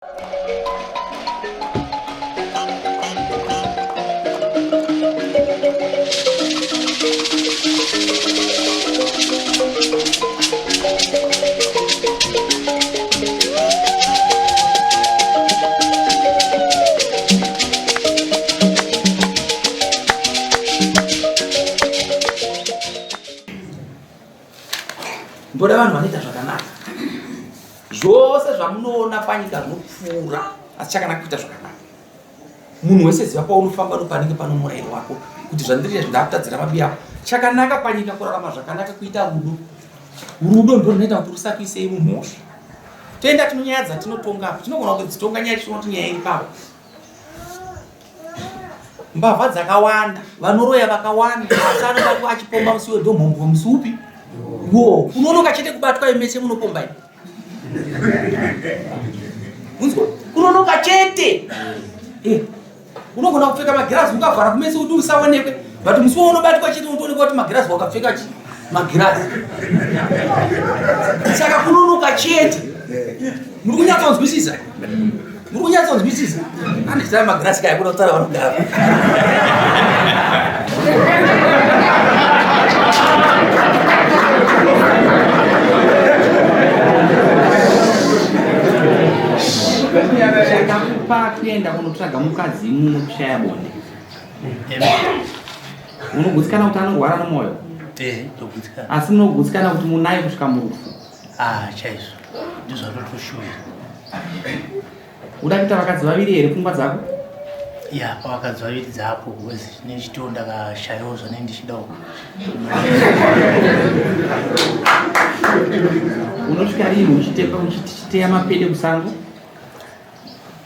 Ndoda vanhu vanoita zvakanaka. Zvose zvamunoona panyika zvinopfuura asi chakanaka kuita zvakanaka. Munhu wese ziva paunofamba nopanenge pano murayiro wako kuti zvandiri zvindakutadzira mabiya chakanaka panyika kurarama zvakanaka kuita rudo. Rudo ndiro runoita kuti rusakuisei mumhosva. Toenda tinonyaya dzatinotonga tinogona kudzitonga nyaya tinoti nyaya iri pavo. Mbavha dzakawanda, vanoroya vakawanda, asi anobatwa achipomba musi wedhomhombo musi upi? Wo, unonoka chete kubatwa imese munopomba ini. Unzwa? Unonoka chete. Unogona kupfeka magirazi ukavhara kumese kuti usaonekwe. But musi unobatwa chete unotoonekwa kuti magirazi wakapfeka chi? Magirazi. Saka kunonoka chete. Muri kunyatsonzwisisa? Muri kunyatsonzwisisa? Anditaya magirazi kaya kuna kutara vanogara. Chakakupa kuenda kunotsvaga mukadzi munokushaya bonde. Unogutsikana kuti anorwara nomwoyo? Ndogutsikana. Asi munogutsikana kuti munaye kusvika murufu? Chaizvo. Ndizvatotoshuwira. Uda kuita vakadzi vaviri here pfungwa dzako? Pavakadzi vaviri dzapo wezi nechito ndakashayawo zvanenge ndichidawo. Unosvika rini uchiteya mapede kusango?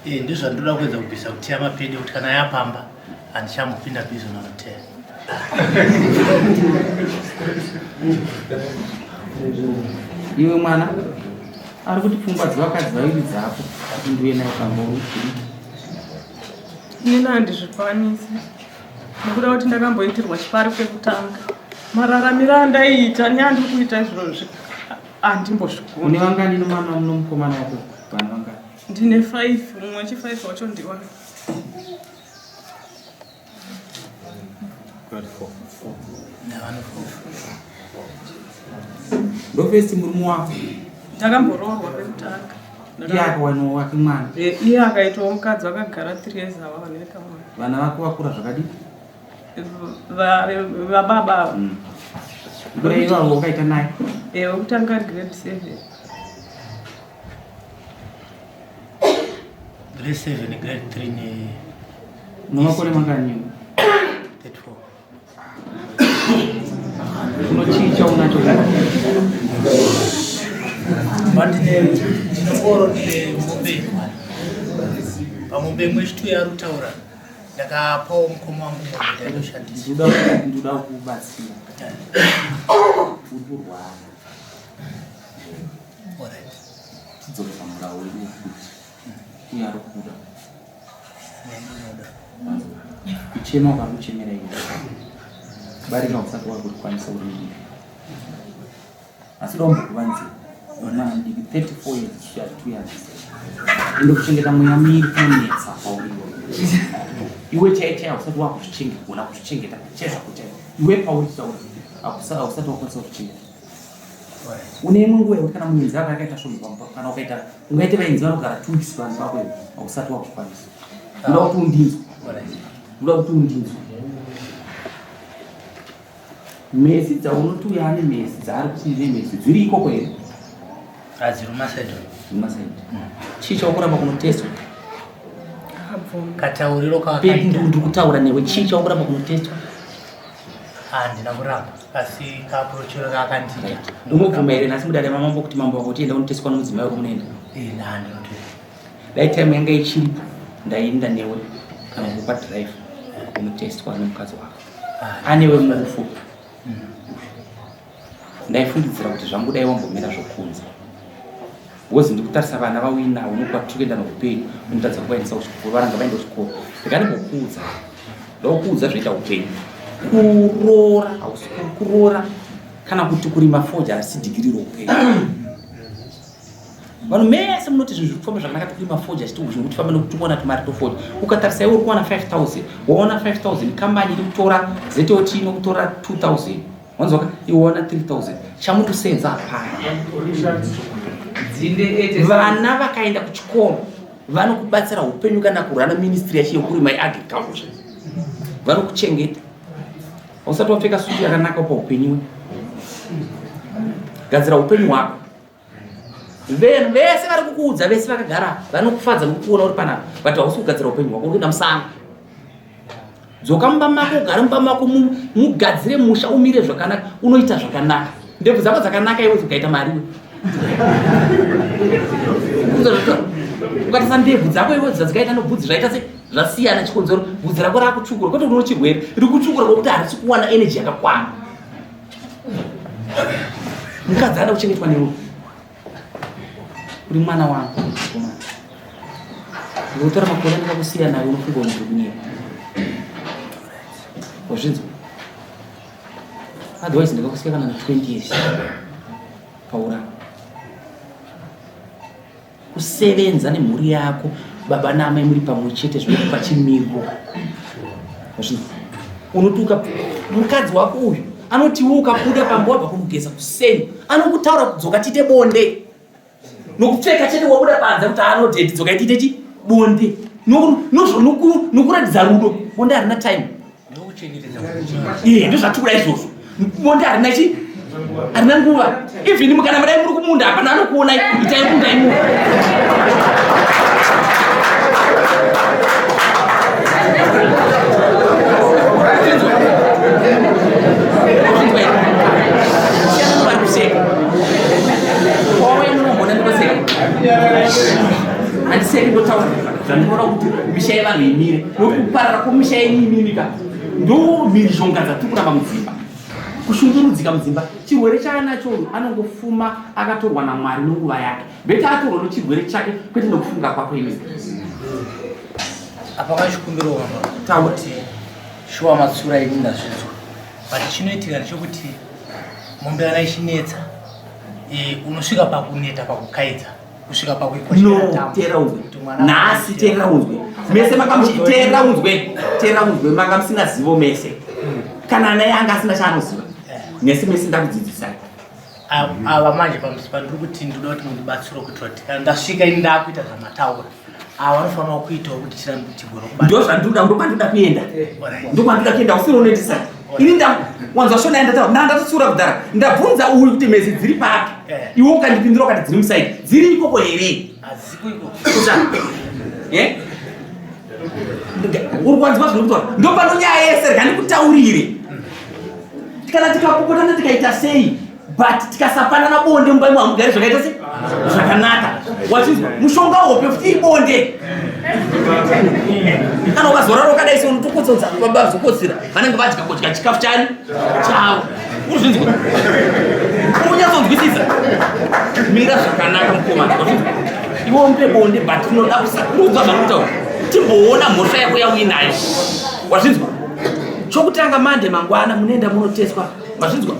Ndizvandoda kuedza kubvisa kuteya mapede kuti kana yapamba handichamupinda bizo nanoteya. Iwe mwana ari kuti pfungwa dzevakadzi vaviri dzako nduye nayo kamboru. Inini handizvikwanisi nekuda kuti ndakamboitirwa chipari kwekutanga. Mararamiro andaiita neandiri kuita izvozvo handimbozvikoni. Une vangani nomwana nomukomana wako? Vanhu vangani? Ndine 5, mumwe wechi5 wacho ndiwa. Ndofesti murume wako? Ndakamboroorwa kwekutanga. Iye akawaniwa wake mwana? Iye akaitawo mukadzi wakagara 3 years avanoita mwana. Vana vako vakura zvakadii? Vababa. Kura ivavo wakaita naye? Wekutanga grade 7. Grade 7 grade 3 ne Unomakore mangani? 34. Unochicha unacho? Ndinongoro ndemombe. Pamombe mwechitu yarutaura ndakapawo mukoma wangu mombe ndainoshandisa. Ndoda kubatsira. Uri kurwara. Tidzoke pamurao wedu wekuti uye ari kuda. Kuchema ukamuchemera iwe. Barika usati wakukwanisa kuringira. Asi ndombokuvanzira. Mwana ndiki 34 years kusvika 2 years. Ndokuchengeta mweya miri kunetsa pauriwo. Iwe chaichaya usati wakuzvichengeta, kuzvichengeta chezvakuita. Iwe pauri taura. Usati wakwanisa kuzvichengeta. Une imwe nguva yekuti kana muenzi wako akaita svombo kana ukaita ungaite vaenzi vanogara 2 weeks vanhu vako hausati wakuzvikwanisa. Ndoda kuti undinzwe. Ndoda kuti undinzwe. Mesi dzaunoti uya ane mesi dzaari kuti nemesi dziri ikoko here? Dziri mumasaidhi. Mumasaidhi. Chii chaukuramba kunotestwa? Katauriro kawakaita. Ndiri kutaura newe, chii chaukuramba kunotestwa? Handina kuramba. Asi kaaporochero kakandiita. Unobvuma here nhasi mudare mamambo kuti mambo wako tienda kunotestwa nomudzimai wako munoenda? Ndinotoenda. Dai time yanga ichiripo ndaenda newe kana kupa drive kunotestwa nomukadzi wako. Anewe murufu. Ndaifundidzira kuti zvangu dai wambomira zvokunza. Wozi ndikutarisa vana vawina unokwati tokuenda nokuperi unotadza kuvaendesa kuchikoro varanga vaenda kuchikoro. Ndikandimbokuudza. Ndokuudza zvoita upenyu. Kuroora hausi kuroora kana kuti kurima forja asi digiri roupenyu. vanhu mese munoti zvinhu zviri kufamba zvakanaka kuri mafoja chiti zvinhu kutifamba nekutumona tumari tofoja ukatarisa iwe uri kuwana 5000 waona 5000 kambani iri kutora ZOT inokutora 2000 wanzoka iwana 3000 chamutosenza hapana. Vana vakaenda kuchikoro vanokubatsira upenyu kana kurana ministry yekurima agriculture vanokuchengeta usati wapfeka suti yakanaka pa upenyu gadzira upenyu hwako. Venhu vese vari kukuudza vese vakagara vanokufadza nokuona uri panapa but hausi kugadzira upenyu hwako uri kuenda musango. Dzoka mumba mako ugare mumba mako mugadzire musha umire zvakanaka unoita zvakanaka ndebvu dzako dzakanaka iwe ukaita mari ukatisa ndebvu dzako iwe dzikaita nobvudzi zvaita se zvasiyana chikonzero bvudzi rako rakutsvukura kwete uno chirwere riri kutsvukura nokuti harisi kuwana energy yakakwana. Mukadzi ada kuchengetwa nerudo uri mwana wangu unotora makore ndakakusiya nayo unofunga uri kunyika wazvinzwa otherwise ndikakusiya kana na 20 years paura kusevenza nemhuri yako baba namai muri pamwe chete zvinokupa chimiro wazvinzwa unotuka mukadzi wako uyu anotiwo ukabuda pamba wabva kumugeza kuseni anokutaura kudzoka tite bonde nokupfeka chete wabuda panze kuti anodeti dzoka tite chi bonde nokuratidza rudo bonde harina time ndo zvatukura izvozvo bonde harina chi harina nguva even mukana madai muri kumunda hapana anokuonai itai munda imo handiseri ndotaura zvandiona kuti misha yevanhu imire nokuparara kwomisha yenyiminika ndo mhirizhonga dzatiri kuramba mudzimba kushungurudzika mudzimba. Chirwere chaanacho anongofuma akatorwa naMwari nenguva yake beta atorwa nechirwere chake kwete nokufunga kwako imi apa kachikumbiro kuti shuwa matsura ini ndazvinzwa but chinoitika ndechekuti mombe kana ichinetsa unosvika pakuneta pakukaidza kusvika pakuikoshera unzwe nhasi teera unzwe mese makamuchiteera unzwe makamusina zivo mese kana naye anga asina chaanoziva nese mese ndakudzidzisai ava manje pamusipa ndiri kuti ndinoda kuti mundibatsire kutoti kana ndasvika ini ndakuita zvamataura ava vanofanira kuitawo kuti chirambe tigora ndo zvandoda ndokwandoda kuenda usiri unoitisai ini wanzwa shona ndataura ndandatotsiura kudhara ndabvunza uyu kuti mezi dziri papi iwe ukandipindura ukati dziri musaidi dziri ikoko here haziko ikoko uri kwanziva zvinokutaura ndopano nyaya yese rega ndikutaurire kana tikapopotana tikaita sei but tikasapanana bonde mumba imo hamugari zvakaita se zvakanaka wachinzwa mushonga hope futi ibonde kana ukazorara ukadai se unotokotsodza baba zokotsira vanenge vadya kodya chikafu chani chavo uruzvinzwa unyatsonzwisisa mira zvakanaka mukomana iwe mupe bonde but tinoda kusakuudza zvanokutaura timboona mhosva yako yauinayo wazvinzwa. Chokutanga mande mangwana munoenda munoteswa wazvinzwa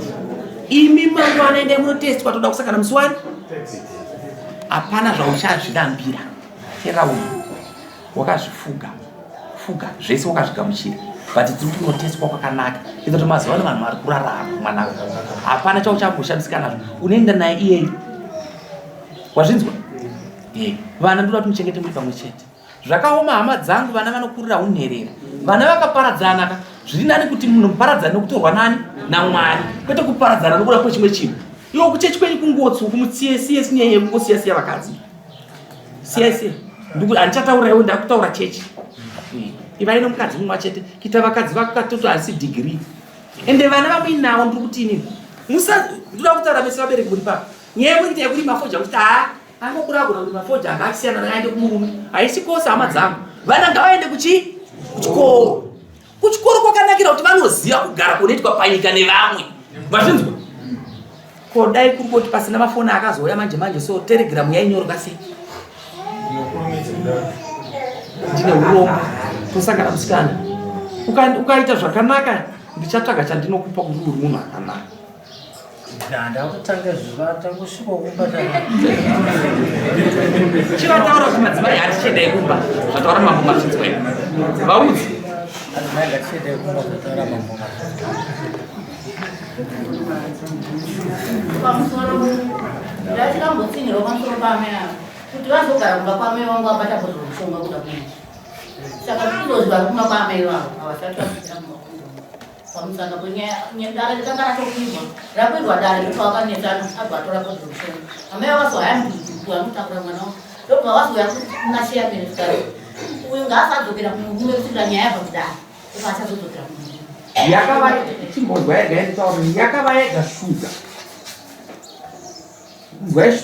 imi mangwana ende munoteswa toda kusakana muswari hapana zvauchazvirambira tera uyu wakazvifuga zvese wakazvigamuchira but tiri kunoteswa kwakanaka ito kuti mazuva ano vanhu vari kurarama mwana hapana chauchamboshandisika nazvo unoenda naye iyeyi wazvinzwa. Vana ndoda kuti muchengete muri pamwe chete zvakaoma hama dzangu vana vanokurira unherera vana vakaparadzana zviri nani kuti munhu muparadzana nokutorwa nani naMwari kwete kuparadzana nokuda kwechimwe chinhu iwo kuchechi kwenyu kungotsu kumutsiyesiye sinyeye kungosiyasiya vakadzi siyasiya ndikuti handichataura iwe ndakutaura chechi ivai nomukadzi mumwe chete kuita vakadzi vakatoto hasi degree ende vana vamuinawo ndiri kuti inini ndoda kutaura mese vabereki muri papa nyaya yekuita yekurima foja kuti angokuragona kuti mafoja anga achisiyana naaende kumurume haisi kose hama dzangu vana ngavaende kuchikoro kwakanakira kuti vanoziva kugara kunoitwa panyika nevamwe vazvinzwa. Kodai kuri kuti pasina mafoni akazouya manje so telegram yainyorwa sei ndine urombo tosangana musikana ukaita zvakanaka ndichatsvaga chandinokupa kuti uri munhu akanaka Nanda kutanga zuva tangosvika kumbata. Chivataura kuti madzimai hatichedai kumba zvataura mambo mazvinzwa vaudzi Adzimai ngatichedai kumba zvataura mambo mazvinzwa. Pamusoro ndachitambotsinhira pamusoro pamai ava kuti vazogara kumba kwamai vangu vabata bhozvomushonga kuda kuita. Saka kuzozviva kumba kwamai vavo havasati vakuita pamusana dare rikanga ratokwirwa rakwirwa dare kuti wakanetsana abva atora bhozvomushonga. Amai vavazohaya mudhudhu anotakura mwana wavo ndobva vazoya kunasiya mberi kudaro uyu ngaasadzokera kumurume kusvika nyaya yabva kudaro ipa achazodzokera kumurume yakava chimbonzwa yega yataura yakava yega shuga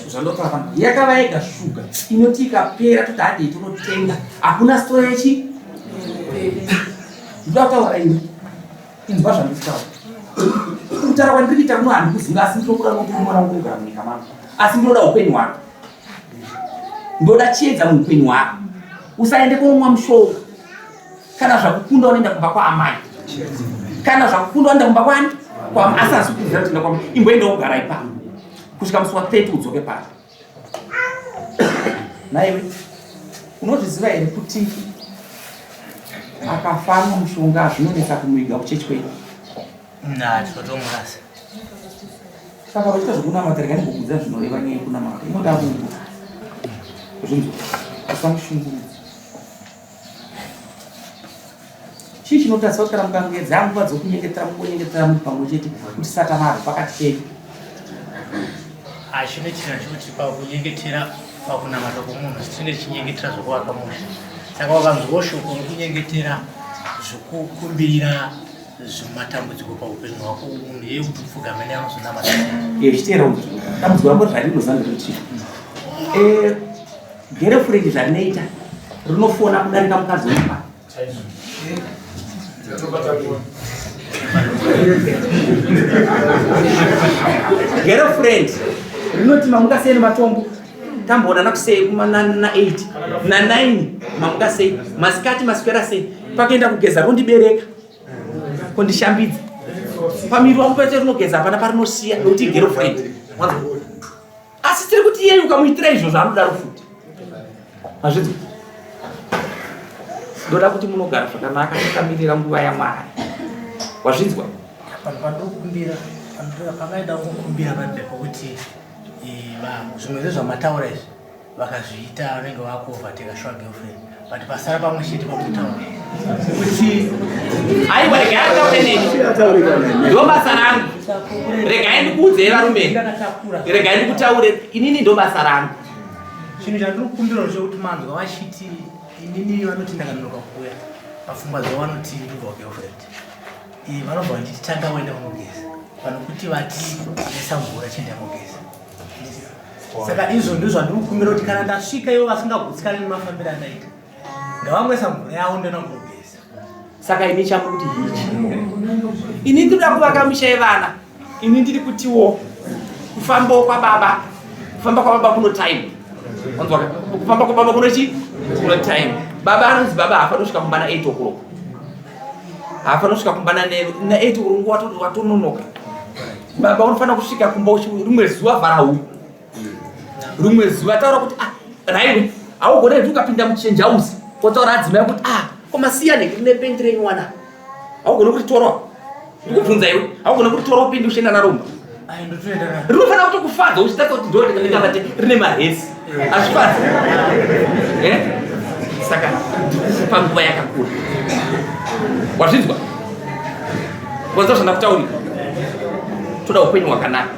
zvandotaura pano yakava yega shuga inoti ikapera kuti hadi tonotenga hakuna storechi ndakutaura ini inzwa zvandikutaura kutaura kwandiri kuita kuno handi kuzinga asi ndinokuda nokuti mwana wangu kugara munyika mano asi ndinoda upenyu hwako ndoda chiedza muupenyu hwako usaende kunomwa mushonga kana zvakukunda unoenda kumba kwaamai kana zvakukunda unoenda kumba kwani asi asi kuziva kuti enda kwamai imboenda kugara ipapo kusvika musi wa 30 udzoke pano naiwe unozviziva here kuti akafanwa mushonga zvinonetsa kumuiga kuchechi kwedu Tinotomurasa. saka vachiita zvokunamata rega ndimbokudza zvinoreva nyaya yekunamata inoda munhu zvinzwa usamushungurudza chii chinotarisa kuti kana mukangedza nguva dzokunyengetera mungonyengetera muri pamwe chete kuti satanaro pakati pedu Chine china chokuti pakunyengetera pakunamata kwomunhu tinenge tichinyengetera zvokuvaka musha. Saka wakanzwawo shoko rokunyengetera zvokukumbirira zvematambudziko paupenyu hwako munhu yeye kuti upfugame neanozonamata. Chiteera kuti dambudziko rako zvarinoziva ndekuti girlfriend zvarinoita rinofona kudarika mukadzi wemba. Girlfriend rinoti mamungasei nematombo tamboona nakusei na 8 na 9 mamungasei masikati maswera sei pakuenda kugeza rondibereka kondishambidza pamiri wangu pese rinogeza hapana parinosiya nokuti girlfriend asi tiri kuti iyeyu ukamuitira izvo zvaanoda rufuti hazvidzo ndoda kuti munogara zvakanaka mukamirira nguva yaMwari wazvinzwa Pandokumbira pakaida kukumbira pambepo kuti zvimwe zvezvamataura izvi vakazviita vanenge vakuovateka shuwa girlfriend but pasara pamwe chete pakutaura kuti aiwa regai ataure neni ndo basa rangu regai ndikuudzei varume regai ndikutaure inini ndo basa rangu chinhu chandinokumbira chekuti manzwa vachiti inini vanoti ndakanonoka kuuya pafungwa dzavo vanoti ndibva girlfriend vanobva vachiti tanga uenda kunogeza panokuti vati nesa mvura chienda kugeza. Saka izvo ndizvo zvandinokumbira kuti kana ndasvika ivo vasingagutsikane nemafambiro andaita ngavamwesa mvura yavo ndona kunogeza. Saka ini chamuti hichi ini ndinoda kuvaka misha yevana ini ndiri kutiwo kufambawo kwababa kufamba kwababa kuno time kufamba kwababa kunochi kuno time baba anonzi baba hafanosvika kumbana 8 o'clock hafanosvika kumbana na 8 o'clock nguva watononoka baba unofanira kusvika kumba rimwe zuva vhara rimwe zuva taura kuti raiwe haugonei ukapinda muchenjauzi wotaura adzimai kuti komasiya nependi renyu wana haugone kuti torwa ndikubvunza iwe haugone kuti torwa upindi uchienda naromba rinofanira kutokufadza uchitata kuti ndodingavate rine mahesi azvifadza saka panguva yakakura wazvinzwa wanza zvandakutaurira toda upenyu hwakanaka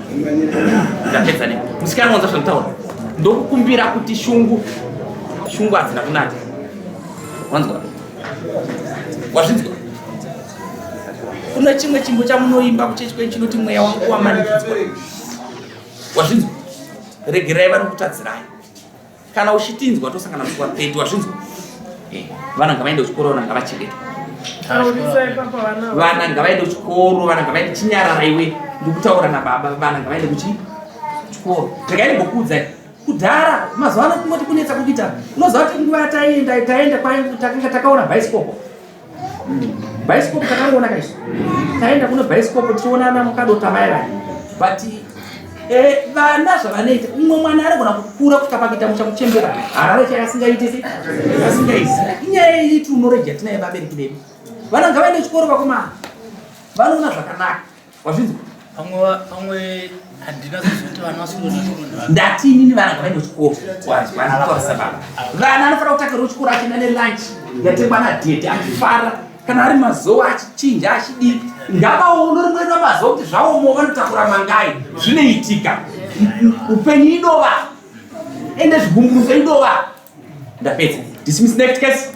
ndapedza ne musikana wanza zvanditaura ndokukumbira kuti shungu hadzina kunaka wanzwa wazvinzwa kuna chimwe chimbo chamunoimba kuchechi kwenyu chinoti mweya wangu wamanikidzwa wazvinzwa regerai vari kutadzirai kana uchitinzwa tosangana musi wa 30 wazvinzwa vana ngavaende kuchikoro vana ngavachengetwa vana ngavaende kuchikoro vana ngavaende chinyarara iwe ndikutaura nababa vana ngavaende kuchikoro regai ndimbokuudzai kudhara mazuva ano kungoti kunetsa kuita unoziva kuti nguva taenda takanga takaona bhaisikopo bhaisikopo takangoona kaizvo taenda kuno bhaisikopo tichionana mukadota mairani but vana zvavanoita umwe mwana anogona kukura kusvika pakuita muchamuchembera harare chakasingaitisi asingaisi inyaya yeiti unoreja tinaye vabereki vedu vana ngavaende chikoro vakomana vanoona zvakanaka wazvinzwa pamwe handina kuzoti vana vasinoona ndati inini vana ngavaende chikoro wazvanatorisa baba vana anofanira kutakirwa chikoro achienda nelunch yatengwa nadhete achifara kana ari mazoa achichinja achidii ngavaono rimwe ramazoa kuti zvaomo vanotakura mangai zvinoitika upenyu idova ende zvigumburuso idova ndapedza dismiss next case